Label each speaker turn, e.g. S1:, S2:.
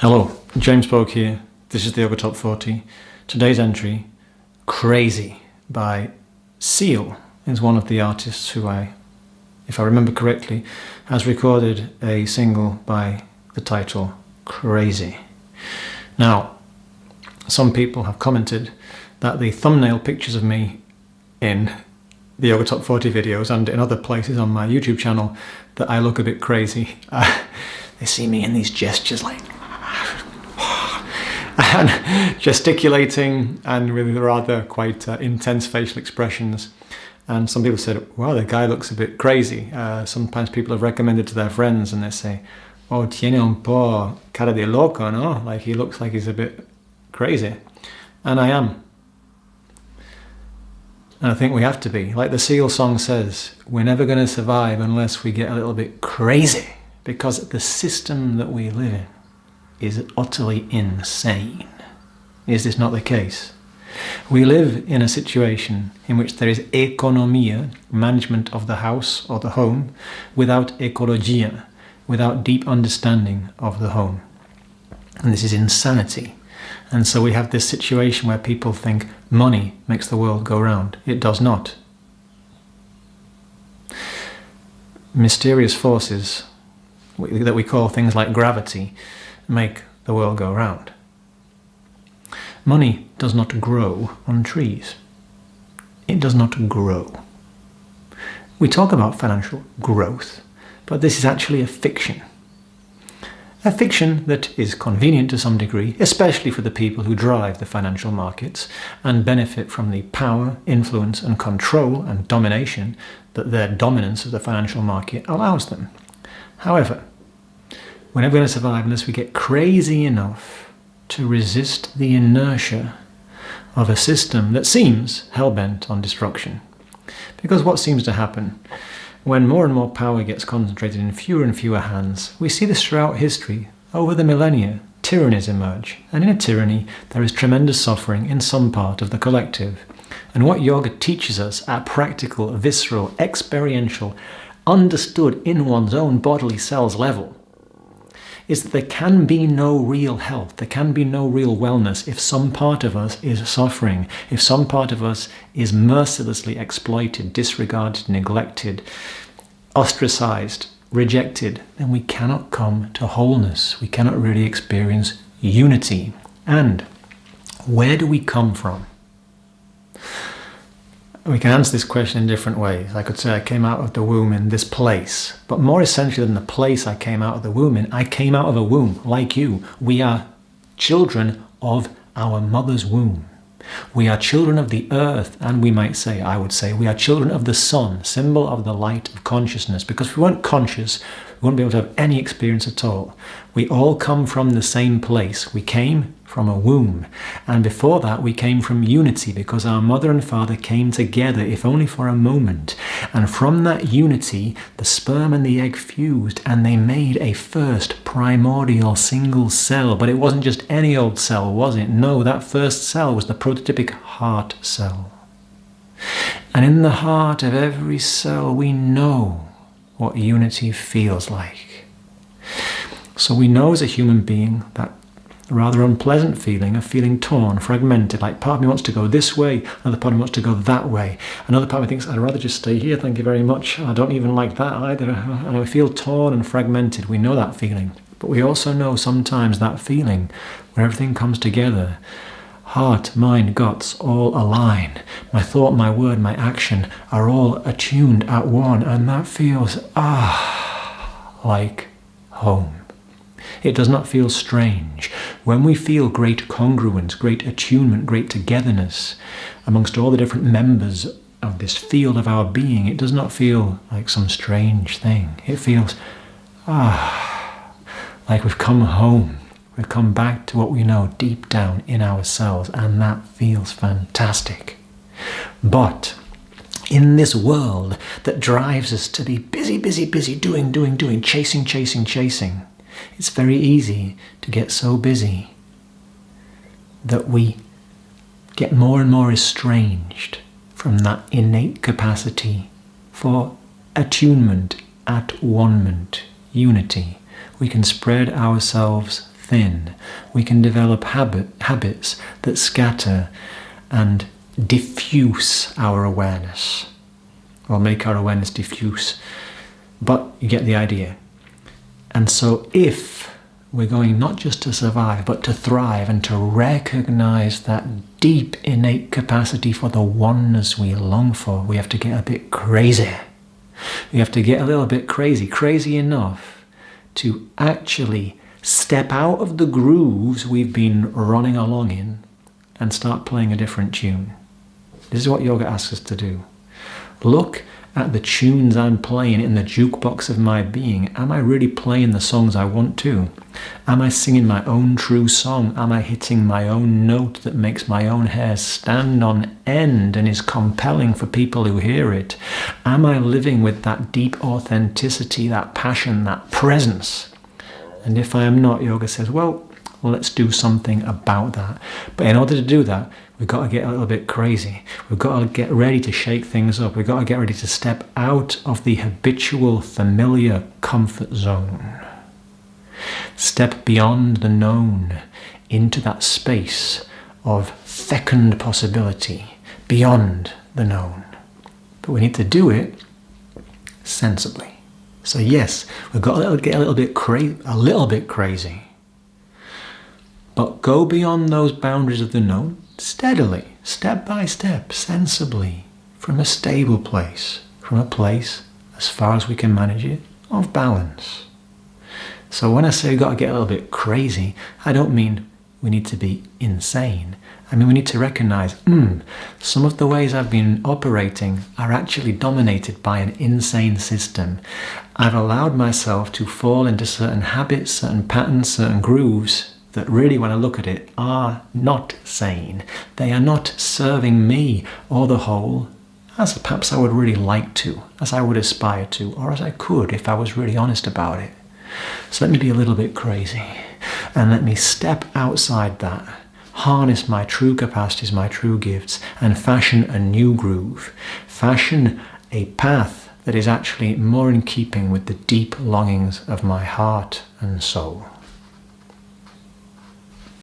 S1: Hello, James Boak here. This is the Yoga Top 40. Today's entry, Crazy by Seal, is one of the artists who if I remember correctly, has recorded a single by the title Crazy. Now, some people have commented that the thumbnail pictures of me in the Yoga Top 40 videos and in other places on my YouTube channel that I look a bit crazy. They see me in these gestures like and gesticulating and with rather quite intense facial expressions. And some people said, wow, the guy looks a bit crazy. Sometimes people have recommended to their friends and they say, oh, tiene un po' cara de loco, no? Like he looks like he's a bit crazy. And I am. And I think we have to be. Like the Seal song says, we're never going to survive unless we get a little bit crazy, because the system that we live in is utterly insane. Is this not the case? We live in a situation in which there is economia, management of the house or the home, without ecologia, without deep understanding of the home. And this is insanity. And so we have this situation where people think money makes the world go round. It does not. Mysterious forces that we call things like gravity make the world go round. Money does not grow on trees. It does not grow. We talk about financial growth, but this is actually a fiction. A fiction that is convenient to some degree, especially for the people who drive the financial markets and benefit from the power, influence and control and domination that their dominance of the financial market allows them. However, we're never going to survive unless we get crazy enough to resist the inertia of a system that seems hell-bent on destruction. Because what seems to happen when more and more power gets concentrated in fewer and fewer hands, we see this throughout history. Over the millennia, tyrannies emerge, and in a tyranny there is tremendous suffering in some part of the collective. And what yoga teaches us at practical, visceral, experiential, understood in one's own bodily cells level is that there can be no real health, there can be no real wellness if some part of us is suffering, if some part of us is mercilessly exploited, disregarded, neglected, ostracized, rejected, then we cannot come to wholeness. We cannot really experience unity. And where do we come from? We can answer this question in different ways. I could say I came out of the womb in this place, but more essentially than the place I came out of the womb in, I came out of a womb like you. We are children of our mother's womb. We are children of the earth, and I would say, we are children of the sun, symbol of the light of consciousness, because if we weren't conscious, we wouldn't be able to have any experience at all. We all come from the same place. We came from a womb, and before that we came from unity, because our mother and father came together, if only for a moment, and from that unity the sperm and the egg fused and they made a first primordial single cell. But it wasn't just any old cell, was it? No, that first cell was the prototypic heart cell. And in the heart of every cell we know what unity feels like. So we know as a human being that rather unpleasant feeling of feeling torn, fragmented, like part of me wants to go this way, another part of me wants to go that way. Another part of me thinks, I'd rather just stay here, thank you very much. I don't even like that either. And I feel torn and fragmented. We know that feeling. But we also know sometimes that feeling where everything comes together. Heart, mind, guts all align. My thought, my word, my action are all attuned at one. And that feels, like home. It does not feel strange. When we feel great congruence, great attunement, great togetherness amongst all the different members of this field of our being, it does not feel like some strange thing. It feels, like we've come home. We've come back to what we know deep down in ourselves, and that feels fantastic. But in this world that drives us to be busy, doing, chasing, it's very easy to get so busy that we get more and more estranged from that innate capacity for attunement, at-one-ment, unity. We can spread ourselves thin. We can develop habits that scatter and diffuse our awareness, or make our awareness diffuse. But you get the idea. And so if we're going not just to survive, but to thrive and to recognize that deep innate capacity for the oneness we long for, we have to get a bit crazy. We have to get a little bit crazy enough to actually step out of the grooves we've been running along in and start playing a different tune. This is what yoga asks us to do. Look at the tunes I'm playing in the jukebox of my being. Am I really playing the songs I want to? Am I singing my own true song? Am I hitting my own note that makes my own hair stand on end and is compelling for people who hear it? Am I living with that deep authenticity, that passion, that presence? And if I am not, yoga says, well, let's do something about that. But in order to do that, we've got to get a little bit crazy. We've got to get ready to shake things up. We've got to get ready to step out of the habitual, familiar comfort zone. Step beyond the known into that space of fecund possibility, beyond the known. But we need to do it sensibly. So yes, we've got to get a little bit crazy. But go beyond those boundaries of the known steadily, step by step, sensibly, from a stable place, from a place, as far as we can manage it, of balance. So when I say we've got to get a little bit crazy, I don't mean we need to be insane. I mean we need to recognize, some of the ways I've been operating are actually dominated by an insane system. I've allowed myself to fall into certain habits, certain patterns, certain grooves that really, when I look at it, are not sane. They are not serving me or the whole as perhaps I would really like to, as I would aspire to, or as I could if I was really honest about it. So let me be a little bit crazy, and let me step outside that, harness my true capacities, my true gifts, and fashion a new groove, fashion a path that is actually more in keeping with the deep longings of my heart and soul.